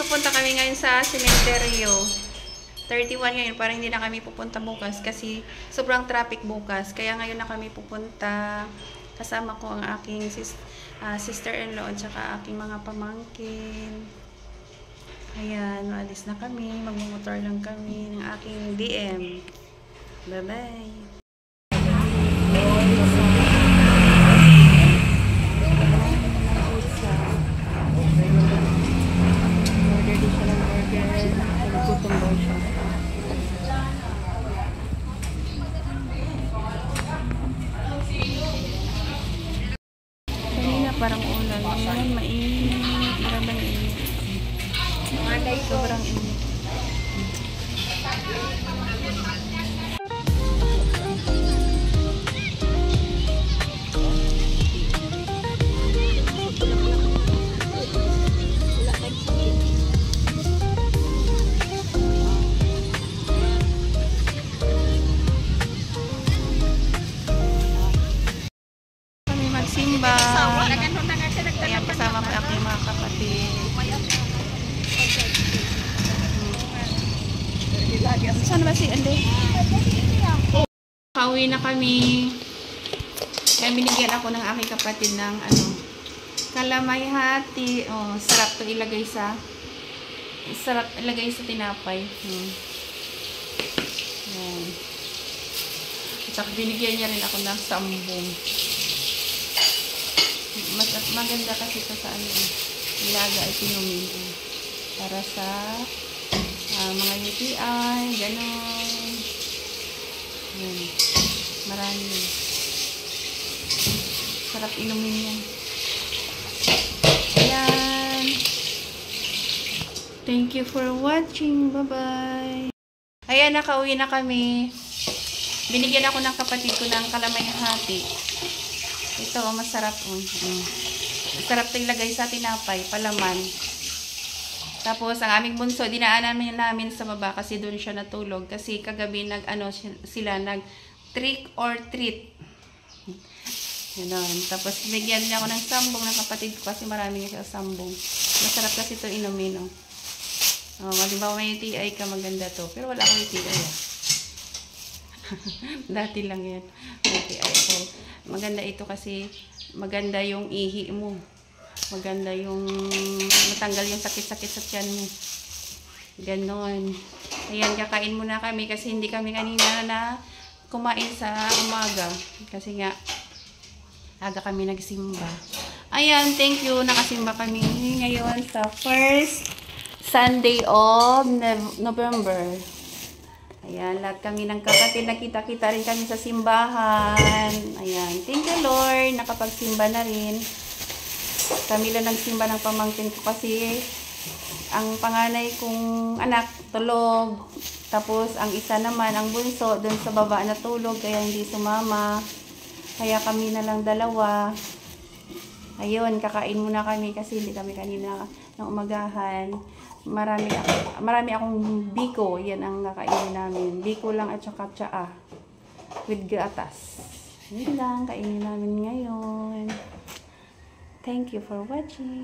pupunta kami ngayon sa sementeryo. 31 ngayon, parang hindi na kami pupunta bukas kasi sobrang traffic bukas. Kaya ngayon na kami pupunta. Kasama ko ang aking sister-in-law at saka aking mga pamangkin. Ayan, maalis na kami. Magmumotor lang kami ng aking DM. Bye-bye. Parang ulan. Ngayon, mainit. Maraming init. Sobrang init. Kami magsimba. Ayan, kasama ko aking mga kapatid. Saan ba si Ande? Pauwi na kami. Kaya binigyan ako ng aking kapatid ng kalamay hati. Oh, sarap to ilagay sa tinapay. Ayan. At saka binigyan niya rin ako ng sambong. Maganda kasi ito sa ilaga ay pinumin para sa mga UTI, gano'n. Marami. Sarap inumin yan. Ayan. Thank you for watching. Bye-bye. Ayan, nakauwi na kami. Binigyan ako ng kapatid ko ng kalamay hati. Ito, masarap. Masarap ito ilagay sa tinapay, palaman. Tapos, ang aming bunso, dinaanan namin sa baba kasi doon siya natulog. Kasi kagabi sila nag-trick or treat. Yun. Tapos, bigyan niya ako ng sambong ng kapatid ko kasi marami niya siya sambong. Masarap kasi ito inumin. Halimbawa may UTI ka, maganda to. Pero wala akong UTI. Dati lang yan. UTI ako. Maganda ito kasi maganda yung ihi mo. Maganda yung matanggal yung sakit-sakit sa tiyan mo. Ganon. Ayan, kakain muna kami kasi hindi kami kanina na kumain sa umaga. Kasi nga, aga kami nagsimba. Ayan, thank you. Nakasimba kami ngayon sa first Sunday of November. Ayan, lahat kami ng kapatid, nakita-kita rin kami sa simbahan. Ayan, thank you Lord, nakapagsimba na rin. Kami lang nagsimba ng pamangkin ko kasi ang panganay kong anak, tulog. Tapos, ang isa naman, ang bunso, dun sa baba natulog, kaya hindi sumama. Kaya kami na lang dalawa. Ayun, kakain muna kami kasi hindi kami kanina ng umagahan. Marami akong biko. Yan ang kakainin namin. Biko lang at saka tsaa. With gatas. Yun lang, kainin namin ngayon. Thank you for watching.